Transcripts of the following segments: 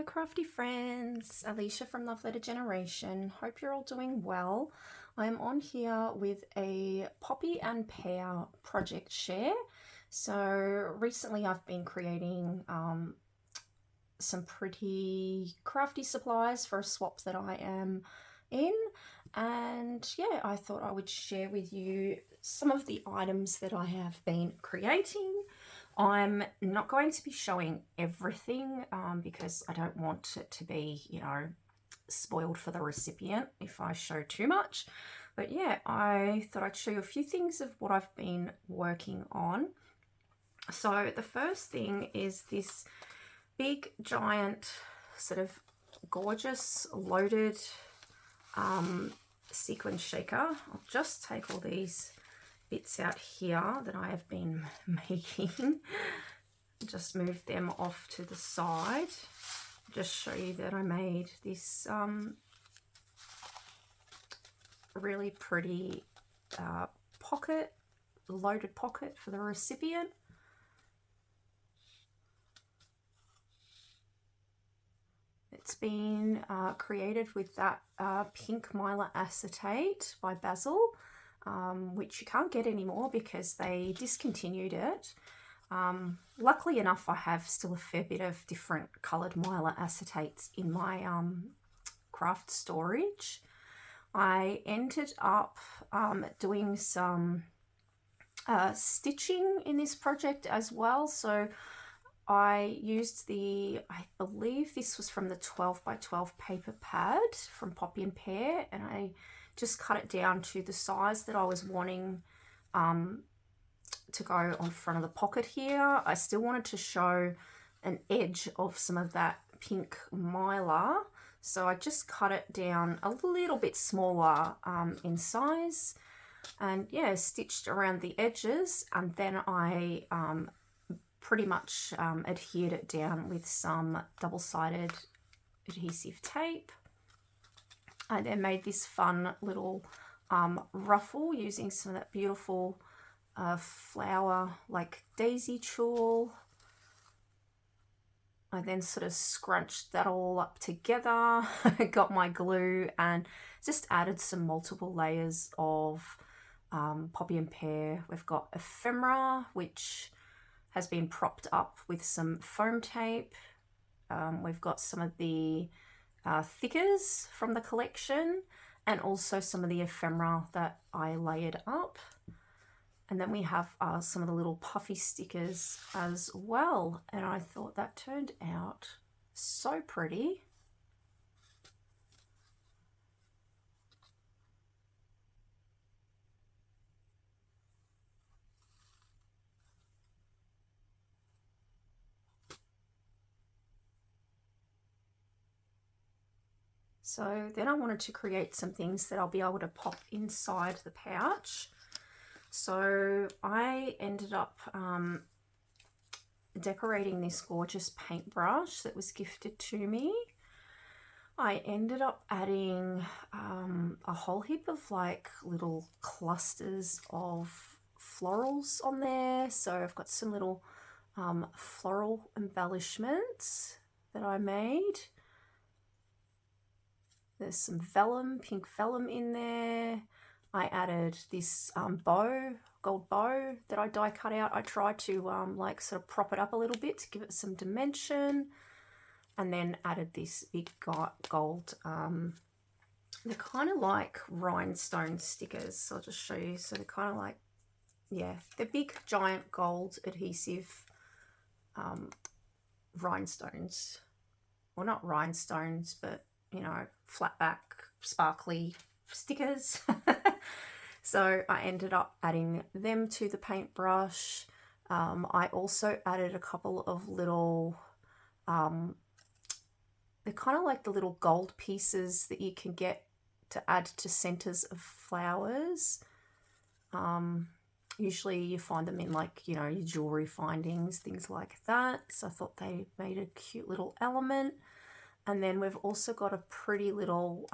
crafty friends, Alicia from Love Letter Generation. Hope you're all doing well. I'm on here with a Poppy and Pear project share. So recently I've been creating some pretty crafty supplies for a swap that I am in, and yeah, I thought I would share with you some of the items that I have been creating. I'm not going to be showing everything because I don't want it to be, spoiled for the recipient if I show too much. But yeah, I thought I'd show you a few things of what I've been working on. So the first thing is this big, giant, sort of gorgeous, loaded sequin shaker. I'll just take all these bits out here that I have been making, just move them off to the side, just show you that I made this really pretty pocket, loaded pocket for the recipient. It's been created with that pink mylar acetate by Basil, which you can't get anymore because they discontinued it. Luckily enough, I have still a fair bit of different coloured mylar acetates in my craft storage. I ended up doing some stitching in this project as well. So I used I believe this was from the 12 by 12 paper pad from Poppy and Pear, and I just cut it down to the size that I was wanting to go on front of the pocket here. I still wanted to show an edge of some of that pink mylar, so I just cut it down a little bit smaller in size, and yeah, stitched around the edges, and then I pretty much adhered it down with some double-sided adhesive tape. I then made this fun little ruffle using some of that beautiful flower like daisy tulle. I then sort of scrunched that all up together, got my glue, and just added some multiple layers of Poppy and Pear. We've got ephemera, which has been propped up with some foam tape. We've got some of the thickers from the collection, and also some of the ephemera that I layered up. And then we have some of the little puffy stickers as well, and I thought that turned out so pretty. So then I wanted to create some things that I'll be able to pop inside the pouch. So I ended up decorating this gorgeous paintbrush that was gifted to me. I ended up adding a whole heap of like little clusters of florals on there. So I've got some little floral embellishments that I made. There's some vellum, pink vellum in there. I added this gold bow that I die cut out. I tried to like sort of prop it up a little bit to give it some dimension, and then added this big gold, they're kind of like rhinestone stickers. So I'll just show you. So they're kind of like, yeah, they're big giant gold adhesive rhinestones. Well, not rhinestones, but flat back sparkly stickers. So I ended up adding them to the paintbrush. I also added a couple of little they're kind of like the little gold pieces that you can get to add to centers of flowers. Usually you find them in like, your jewelry findings, things like that. So I thought they made a cute little element. And then we've also got a pretty little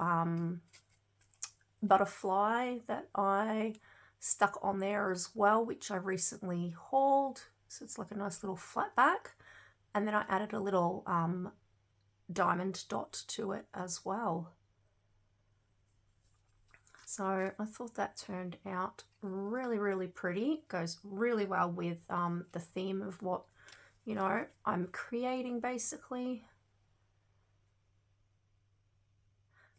butterfly that I stuck on there as well, which I recently hauled. So it's like a nice little flat back. And then I added a little diamond dot to it as well. So I thought that turned out really, really pretty. It goes really well with the theme of what, you know, I'm creating basically.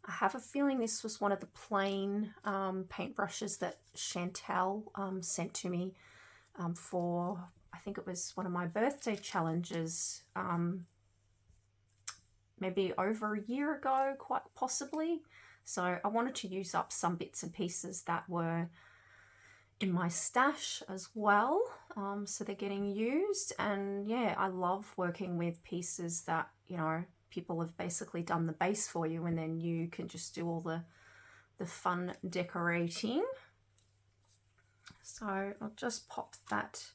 I have a feeling this was one of the plain paintbrushes that Chantel sent to me for, I think it was one of my birthday challenges, maybe over a year ago, quite possibly. So I wanted to use up some bits and pieces that were in my stash as well. So they're getting used, and yeah, I love working with pieces that, you know, people have basically done the base for you, and then you can just do all the fun decorating. So I'll just pop that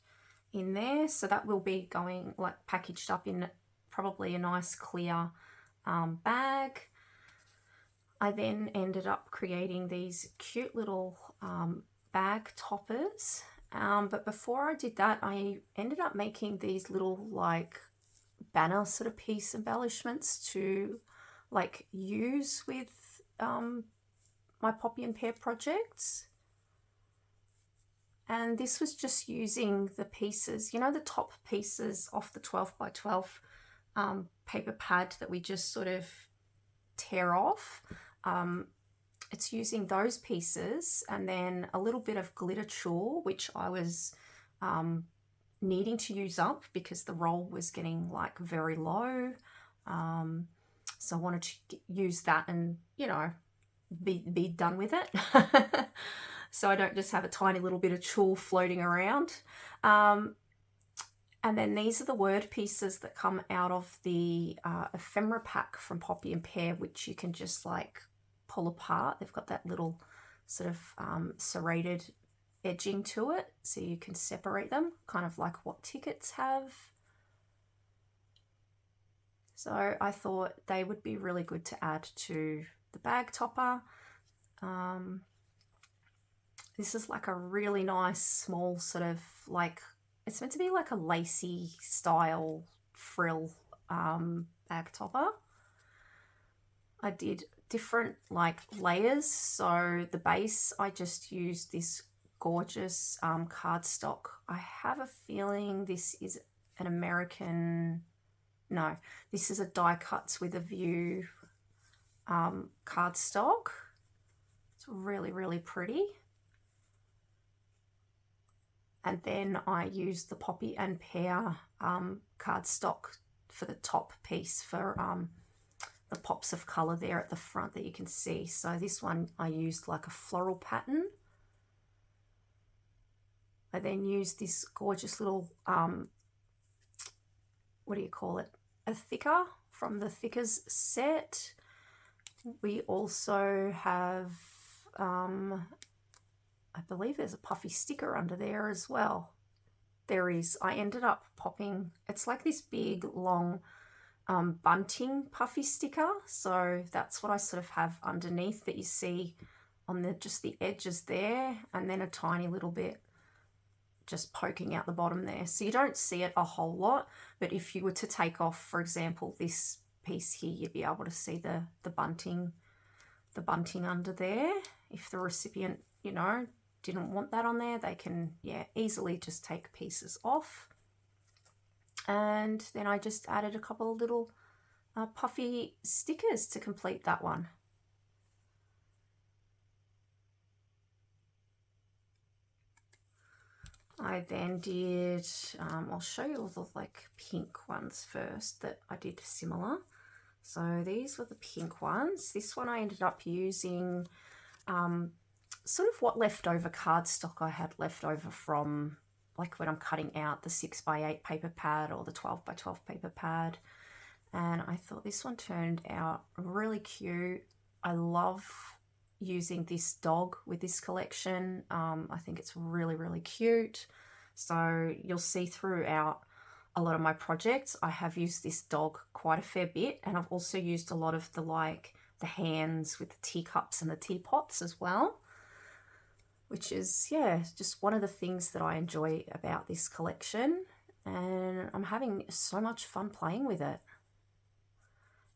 in there. So that will be going like packaged up in probably a nice clear bag. I then ended up creating these cute little bag toppers. But before I did that, I ended up making these little like banner sort of piece embellishments to like use with my Poppy and Pear projects. And this was just using the pieces, you know, the top pieces off the 12 by 12 paper pad that we just sort of tear off. It's using those pieces and then a little bit of glitter chalk, which I was needing to use up because the roll was getting like very low. So I wanted to use that and, you know, be done with it. So I don't just have a tiny little bit of chalk floating around. And then these are the word pieces that come out of the ephemera pack from Poppy and Pear, which you can just like pull apart. They've got that little sort of serrated edging to it, so you can separate them, kind of like what tickets have. So I thought they would be really good to add to the bag topper. This is like a really nice small sort of like, it's meant to be like a lacy style frill bag topper. I did different like layers. So the base, I just used this gorgeous cardstock. I have a feeling this is an American, no, this is a Die Cuts with a View cardstock. It's really, really pretty. And then I used the Poppy and Pear cardstock for the top piece for the pops of colour there at the front that you can see. So this one I used like a floral pattern. I then used this gorgeous little, what do you call it? A thicker from the Thickers set. We also have, I believe there's a puffy sticker under there as well. There is. I ended up popping, it's like this big long bunting puffy sticker. So that's what I sort of have underneath that you see on the just the edges there, and then a tiny little bit just poking out the bottom there. So you don't see it a whole lot, but if you were to take off, for example, this piece here, you'd be able to see the bunting under there. If the recipient, you know, didn't want that on there, they can, yeah, easily just take pieces off. And then I just added a couple of little puffy stickers to complete that one. I then did, I'll show you all the like pink ones first that I did similar. So these were the pink ones. This one I ended up using sort of what leftover cardstock I had left over from like when I'm cutting out the 6 by 8 paper pad or the 12 by 12 paper pad. And I thought this one turned out really cute. I love using this dog with this collection. I think it's really, really cute. So you'll see throughout a lot of my projects, I have used this dog quite a fair bit. And I've also used a lot of the like the hands with the teacups and the teapots as well, which is, yeah, just one of the things that I enjoy about this collection. And I'm having so much fun playing with it.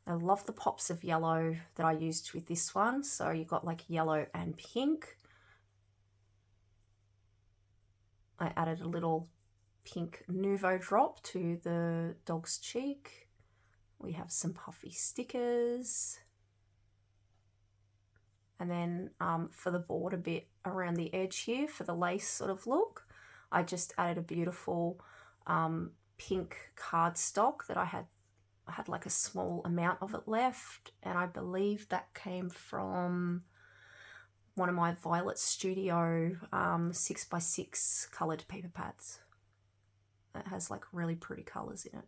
I love the pops of yellow that I used with this one. So you got like yellow and pink. I added a little pink Nouveau drop to the dog's cheek. We have some puffy stickers. And then for the border bit around the edge here, for the lace sort of look, I just added a beautiful pink cardstock that I had like a small amount of it left, and I believe that came from one of my Violet Studio 6x6 coloured paper pads. It has like really pretty colours in it.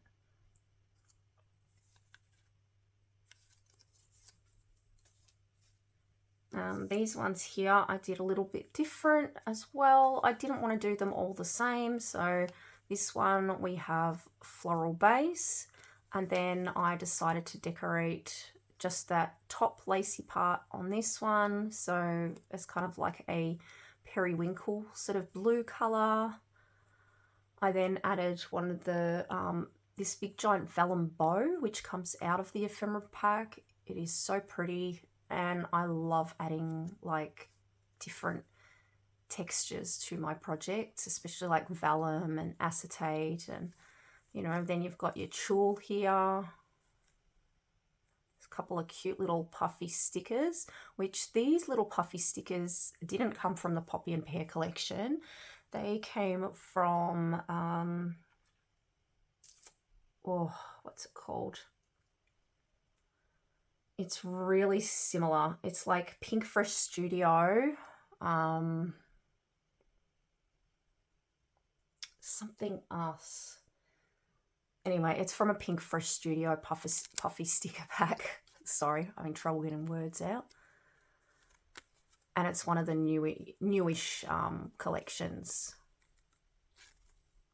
These ones here I did a little bit different as well. I didn't want to do them all the same, so this one we have floral base, and then I decided to decorate just that top lacy part on this one, so it's kind of like a periwinkle sort of blue colour. I then added one of the this big giant vellum bow which comes out of the ephemera pack. It is so pretty, and I love adding like different textures to my projects, especially like vellum and acetate, and you know, then you've got your tulle here. There's a couple of cute little puffy stickers, which these little puffy stickers didn't come from the Poppy and Pear collection. They came from oh, what's it called? It's really similar. It's like Pink Fresh Studio. Something else. Anyway, it's from a Pink Fresh Studio puffy sticker pack. Sorry, I'm in trouble getting words out. And it's one of the newish collections,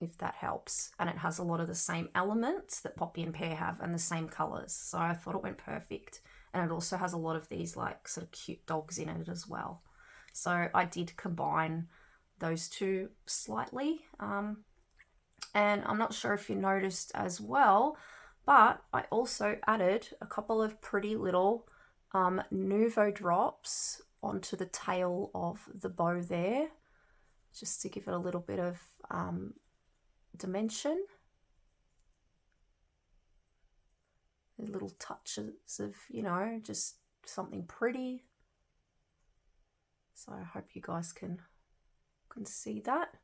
if that helps. And it has a lot of the same elements that Poppy and Pear have and the same colours. So I thought it went perfect. And it also has a lot of these like sort of cute dogs in it as well. So I did combine those two slightly. And I'm not sure if you noticed as well, but I also added a couple of pretty little Nouveau drops onto the tail of the bow there, just to give it a little bit of dimension. Little touches of, you know, just something pretty. So I hope you guys can see that.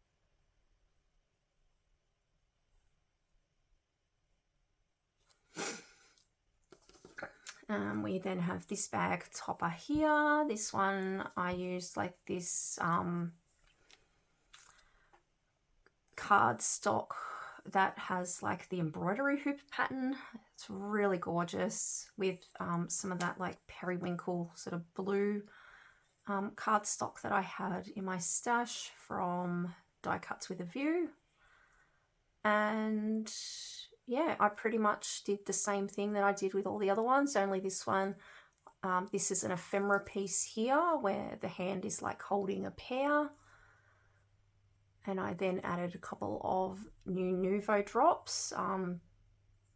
We then have this bag topper here. This one I used like this cardstock that has like the embroidery hoop pattern. It's really gorgeous with some of that like periwinkle sort of blue cardstock that I had in my stash from Die Cuts with a View. And yeah, I pretty much did the same thing that I did with all the other ones, only this one, this is an ephemera piece here where the hand is like holding a pear. And I then added a couple of new Nouveau drops.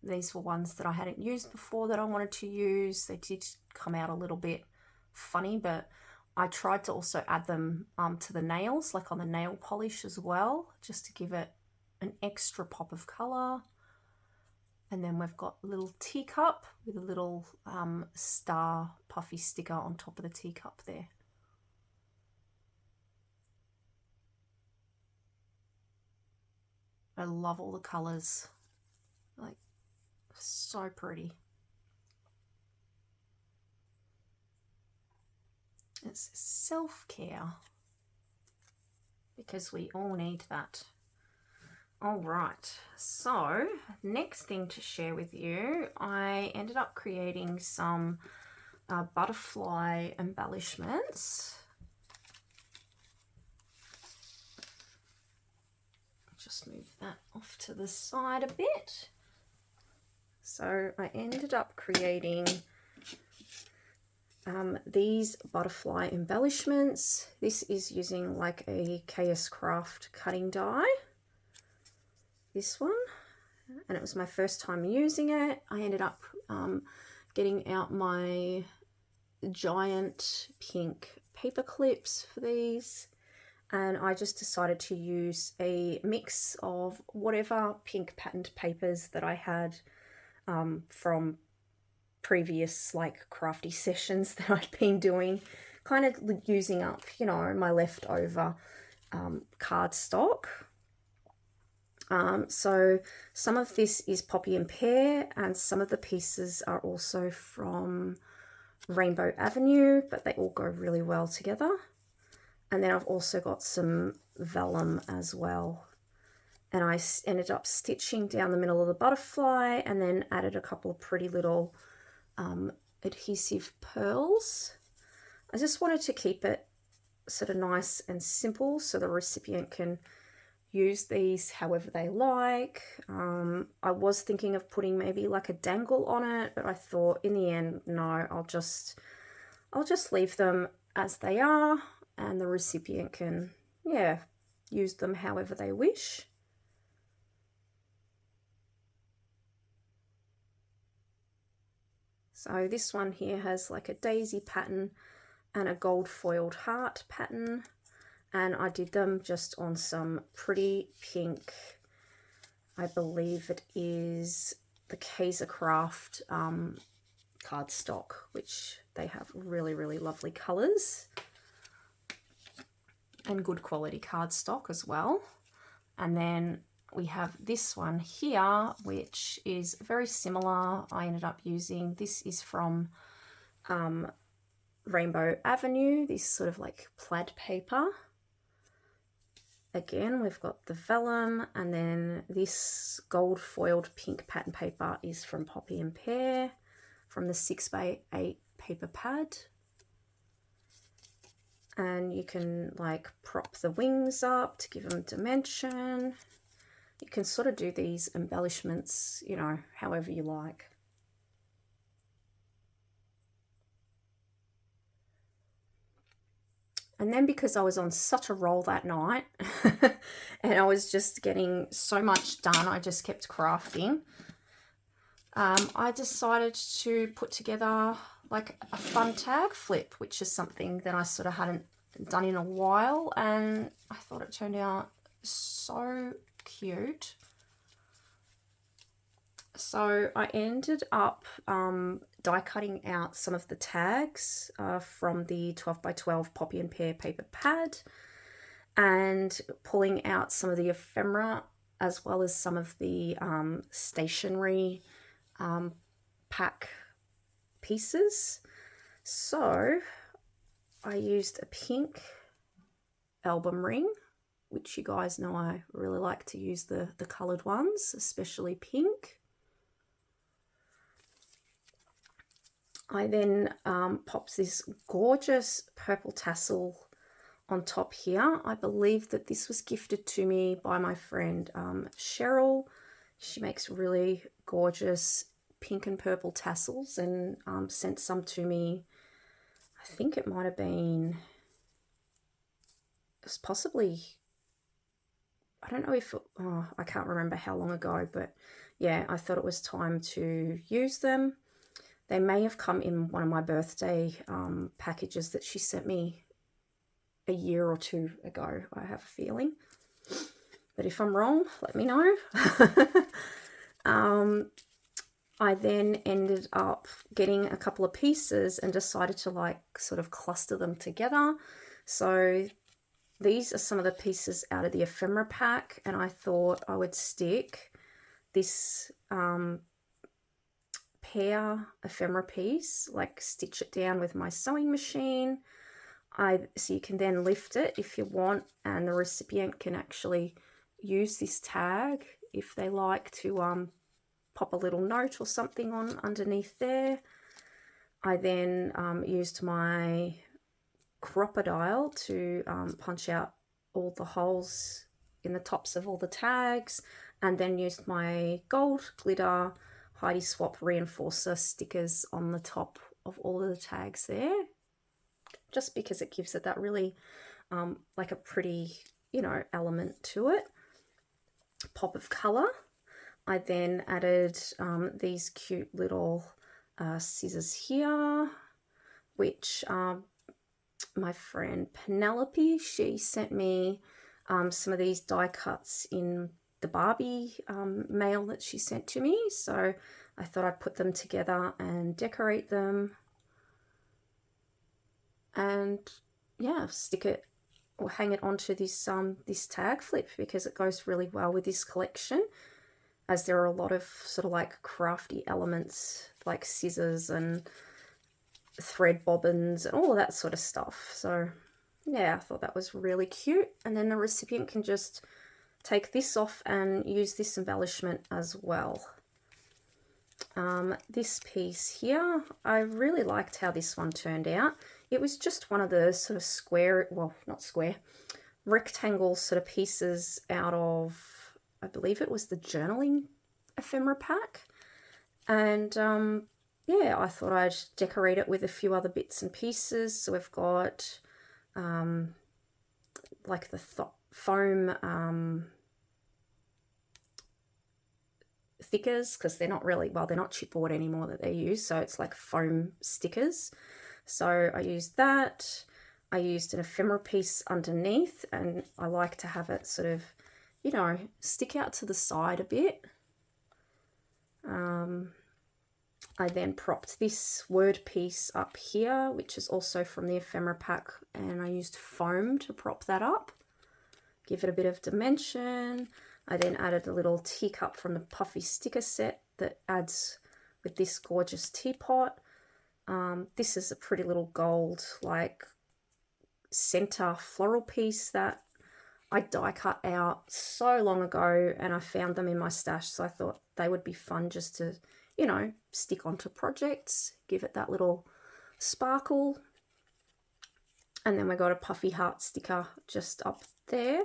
These were ones that I hadn't used before that I wanted to use. They did come out a little bit funny, but I tried to also add them to the nails, like on the nail polish as well, just to give it an extra pop of colour. And then we've got a little teacup with a little star puffy sticker on top of the teacup there. I love all the colours, like so pretty. It's self-care, because we all need that. All right, so next thing to share with you, I ended up creating some butterfly embellishments. Just move that off to the side a bit. So I ended up creating these butterfly embellishments. This is using like a KS Craft cutting die, this one, and it was my first time using it. I ended up getting out my giant pink paper clips for these, and I just decided to use a mix of whatever pink patterned papers that I had from previous like crafty sessions that I'd been doing, kind of using up, you know, my leftover cardstock. So some of this is Poppy and Pear, and some of the pieces are also from Rainbow Avenue, but they all go really well together. And then I've also got some vellum as well. And I ended up stitching down the middle of the butterfly and then added a couple of pretty little adhesive pearls. I just wanted to keep it sort of nice and simple so the recipient can use these however they like. I was thinking of putting maybe like a dangle on it, but I thought in the end, no, I'll just leave them as they are, and the recipient can, yeah, use them however they wish. So this one here has like a daisy pattern and a gold foiled heart pattern, and I did them just on some pretty pink, I believe it is the Kaiser Craft cardstock, which they have really, really lovely colours and good quality cardstock as well. And then we have this one here, which is very similar. I ended up using, this is from Rainbow Avenue, this sort of like plaid paper. Again, we've got the vellum, and then this gold foiled pink pattern paper is from Poppy and Pear from the 6x8 paper pad. And you can like prop the wings up to give them dimension. You can sort of do these embellishments, you know, however you like. And then because I was on such a roll that night and I was just getting so much done, I just kept crafting. I decided to put together like a fun tag flip, which is something that I sort of hadn't done in a while, and I thought it turned out so cute. So I ended up die cutting out some of the tags from the 12x12 Poppy and Pear paper pad, and pulling out some of the ephemera as well as some of the stationery pack pieces. So I used a pink album ring, which you guys know I really like to use the coloured ones, especially pink. I then popped this gorgeous purple tassel on top here. I believe that this was gifted to me by my friend Cheryl. She makes really gorgeous pink and purple tassels, and sent some to me. I think it might have been, it was possibly, I don't know if, I can't remember how long ago, but yeah, I thought it was time to use them. They may have come in one of my birthday packages that she sent me a year or two ago, I have a feeling. But if I'm wrong, let me know. I then ended up getting a couple of pieces and decided to like sort of cluster them together. So these are some of the pieces out of the ephemera pack, and I thought I would stick this pear ephemera piece, like stitch it down with my sewing machine. So you can then lift it if you want, and the recipient can actually use this tag if they like to pop a little note or something on underneath there. I then used my crocodile to punch out all the holes in the tops of all the tags, and then used my gold glitter Heidi Swap reinforcer stickers on the top of all of the tags there, just because it gives it that really like a pretty, you know, element to it, pop of colour. I then added these cute little scissors here, which my friend Penelope, she sent me some of these die cuts in the Barbie mail that she sent to me, so I thought I'd put them together and decorate them, and yeah, stick it or hang it onto this this Tagflip, because it goes really well with this collection, as there are a lot of sort of like crafty elements like scissors and thread bobbins and all of that sort of stuff. So yeah, I thought that was really cute. And then the recipient can just take this off and use this embellishment as well. This piece here, I really liked how this one turned out. It was just one of the sort of square, well, not square, rectangle sort of pieces out of, I believe it was the journaling ephemera pack. And yeah, I thought I'd decorate it with a few other bits and pieces. So we've got like the foam stickers, because they're not really, well, they're not chipboard anymore that they use, so it's like foam stickers. So I used that. I used an ephemera piece underneath, and I like to have it sort of, you know, stick out to the side a bit. I then propped this word piece up here, which is also from the ephemera pack, and I used foam to prop that up, give it a bit of dimension. I then added a little teacup from the puffy sticker set that adds with this gorgeous teapot. This is a pretty little gold like center floral piece that I die cut out so long ago, and I found them in my stash, so I thought they would be fun just to, you know, stick onto projects, give it that little sparkle. And then we got a puffy heart sticker just up there,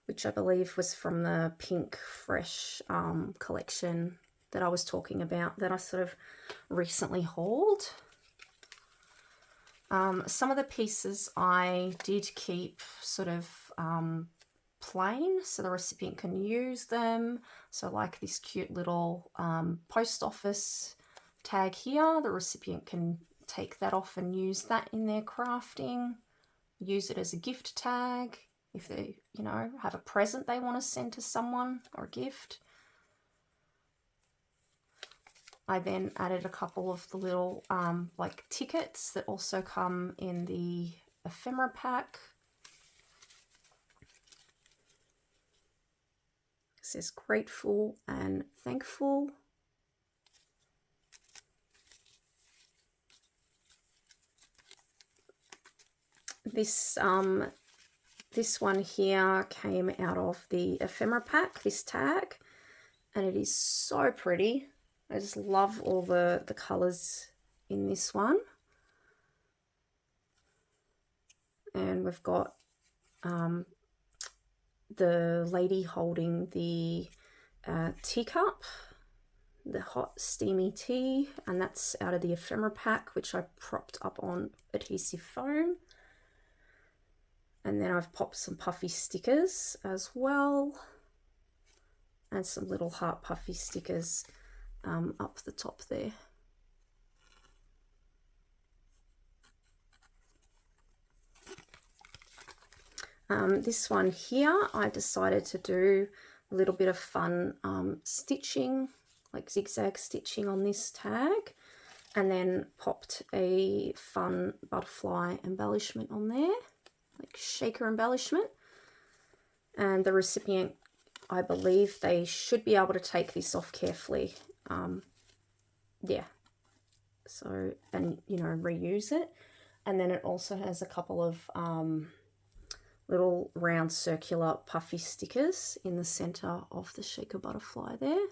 which I believe was from the Pink Fresh collection that I was talking about, that I sort of recently hauled. Some of the pieces I did keep sort of plain, so the recipient can use them. So like this cute little post office tag here, the recipient can take that off and use that in their crafting, use it as a gift tag if they, you know, have a present they want to send to someone or a gift. I then added a couple of the little like tickets that also come in the ephemera pack. It says grateful and thankful. This one here came out of the ephemera pack, this tag, and it is so pretty. I just love all the colours in this one. And we've got the lady holding the teacup, the hot steamy tea, and that's out of the ephemera pack, which I propped up on adhesive foam. And then I've popped some puffy stickers as well, and some little heart puffy stickers up the top there. This one here, I decided to do a little bit of fun stitching, like zigzag stitching on this tag, and then popped a fun butterfly embellishment on there, like shaker embellishment. And the recipient, I believe they should be able to take this off carefully. Yeah, so, and you know, reuse it. And then it also has a couple of little round circular puffy stickers in the center of the shaker butterfly there.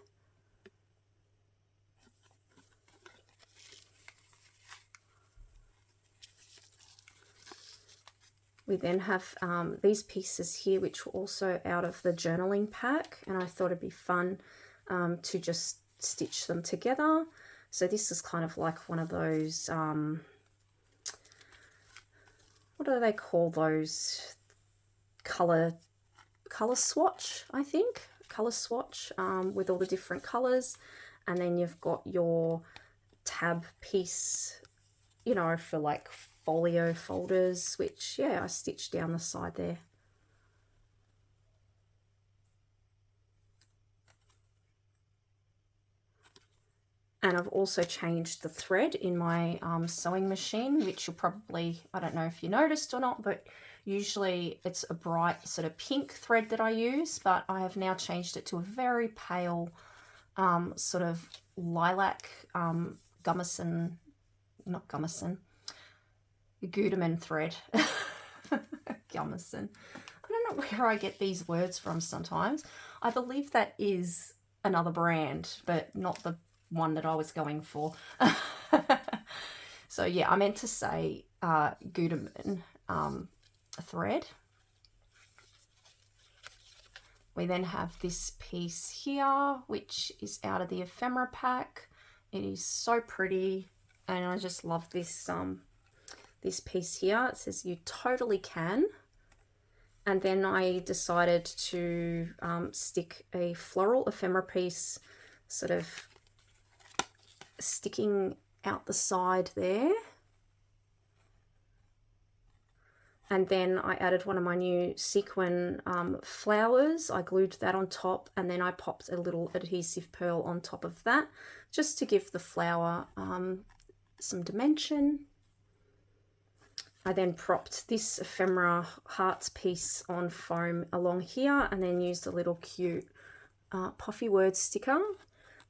We then have these pieces here, which were also out of the journaling pack, and I thought it'd be fun to just stitch them together. So this is kind of like one of those, what do they call those? Color swatch, I think. Color swatch with all the different colors. And then you've got your tab piece, you know, for like folio folders, which, yeah, I stitched down the side there. And I've also changed the thread in my sewing machine, which you'll probably, I don't know if you noticed or not, but usually it's a bright sort of pink thread that I use, but I have now changed it to a very pale sort of lilac gummerson, not gummerson, Gutermann thread. Gummerson. I don't know where I get these words from sometimes. I believe that is another brand, but not the one that I was going for. So yeah, I meant to say Gutermann thread. We then have this piece here, which is out of the ephemera pack. It is so pretty, and I just love this this piece here. It says "You totally can." And then I decided to stick a floral ephemera piece sort of sticking out the side there. And then I added one of my new sequin flowers. I glued that on top, and then I popped a little adhesive pearl on top of that, just to give the flower some dimension. I then propped this ephemera hearts piece on foam along here, and then used a little cute puffy word sticker,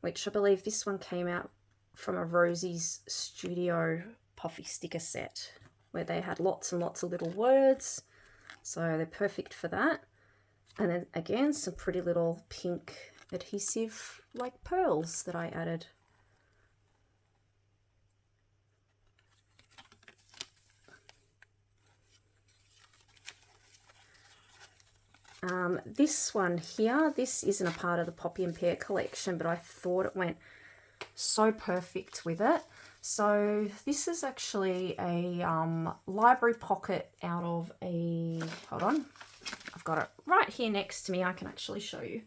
which I believe this one came out from a Rosie's Studio puffy sticker set, where they had lots and lots of little words, so they're perfect for that. And then again, some pretty little pink adhesive like pearls that I added. This one here, this isn't a part of the Poppy and Pear collection, but I thought it went so perfect with it. So this is actually a library pocket out of a, hold on, I've got it right here next to me. I can actually show you.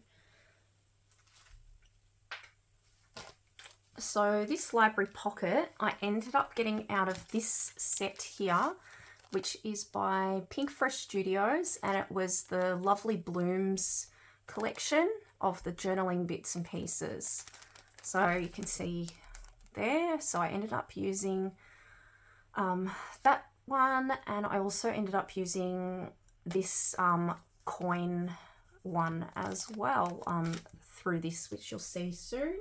So this library pocket, I ended up getting out of this set here, which is by Pink Fresh Studios, and it was the Lovely Blooms collection of the journaling bits and pieces. So you can see there. So I ended up using that one, and I also ended up using this coin one as well through this, which you'll see soon.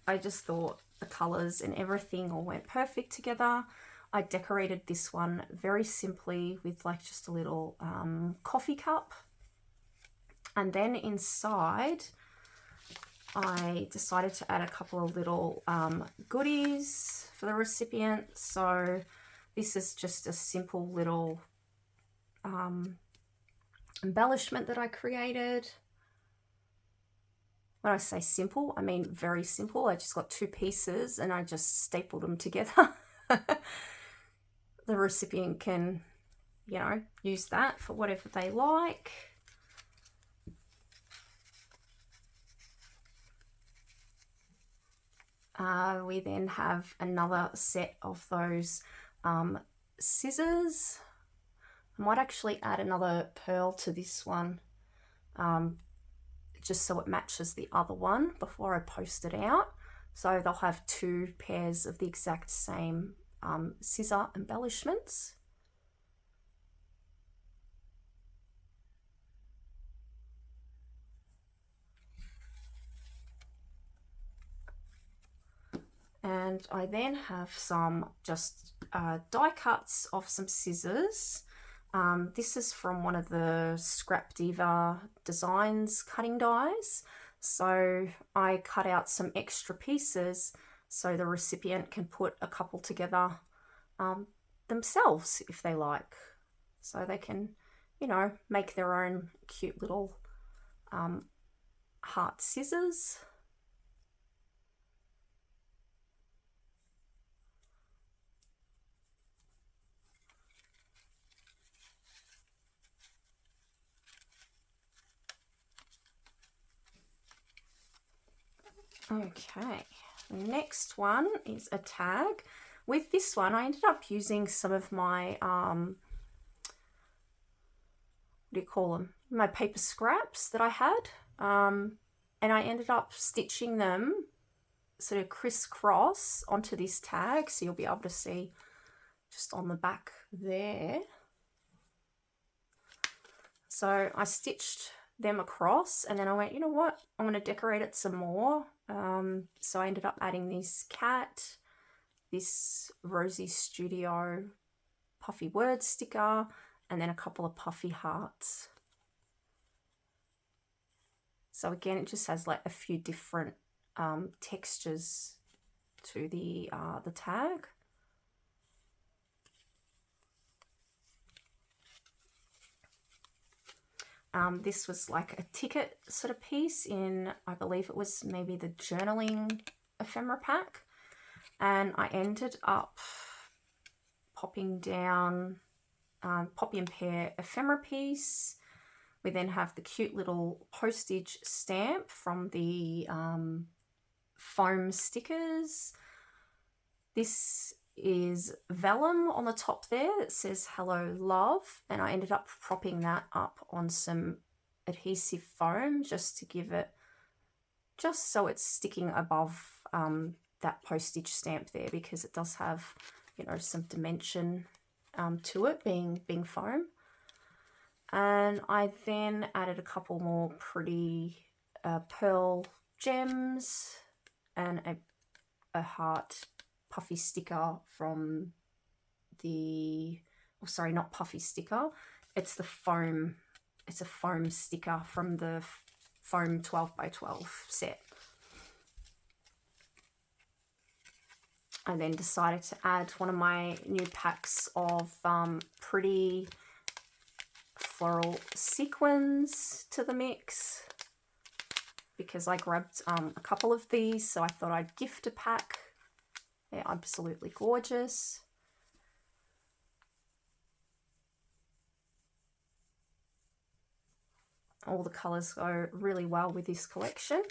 I just thought the colours and everything all went perfect together. I decorated this one very simply with like just a little coffee cup, and then inside I decided to add a couple of little goodies for the recipient. So this is just a simple little embellishment that I created. When I say simple, I mean very simple. I just got two pieces and I just stapled them together. The recipient can, you know, use that for whatever they like. We then have another set of those scissors. I might actually add another pearl to this one, just so it matches the other one before I post it out. So they'll have two pairs of the exact same scissor embellishments. And I then have some just die cuts of some scissors. This is from one of the Scrap Diva Designs cutting dies. So I cut out some extra pieces so the recipient can put a couple together themselves if they like. So they can, you know, make their own cute little heart scissors. Okay, Next one is a tag. With this one, I ended up using some of my, what do you call them? My paper scraps that I had. And I ended up stitching them sort of crisscross onto this tag. So you'll be able to see just on the back there. So I stitched them across, and then I went, you know what, I'm going to decorate it some more. So I ended up adding this cat, this Rosie Studio puffy word sticker, and then a couple of puffy hearts. So again, it just has like a few different textures to the tag. This was like a ticket sort of piece in, I believe it was maybe the journaling ephemera pack. And I ended up popping down Poppy and Pear ephemera piece. We then have the cute little postage stamp from the foam stickers. This is vellum on the top there that says hello love, and I ended up propping that up on some adhesive foam just to give it, just so it's sticking above that postage stamp there, because it does have, you know, some dimension to it being foam. And I then added a couple more pretty pearl gems and a heart puffy sticker from the, oh sorry, not puffy sticker, it's the foam, it's a foam sticker from the foam 12x12 set. I then decided to add one of my new packs of pretty floral sequins to the mix, because I grabbed a couple of these, so I thought I'd gift a pack. They're absolutely gorgeous. All the colours go really well with this collection.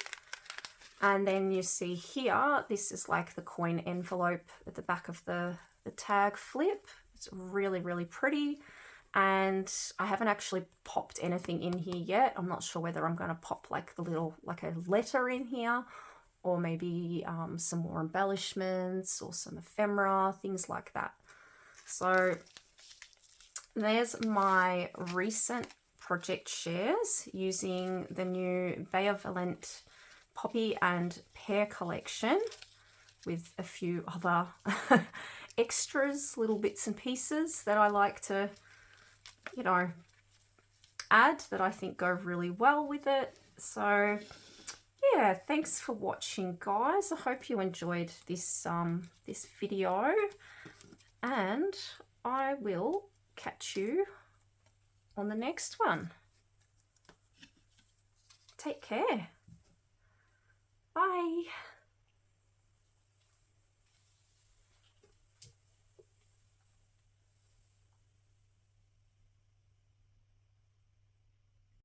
And then you see here, this is like the coin envelope at the back of the Tagflip. It's really, really pretty. And I haven't actually popped anything in here yet. I'm not sure whether I'm going to pop like the little, like a letter in here, or maybe some more embellishments or some ephemera, things like that. So there's my recent project shares using the new Bea Valint Poppy and Pear collection, with a few other extras, little bits and pieces that I like to, you know, add, that I think go really well with it. So yeah, thanks for watching, guys. I hope you enjoyed this this video, and I will catch you on the next one. Take care. Bye.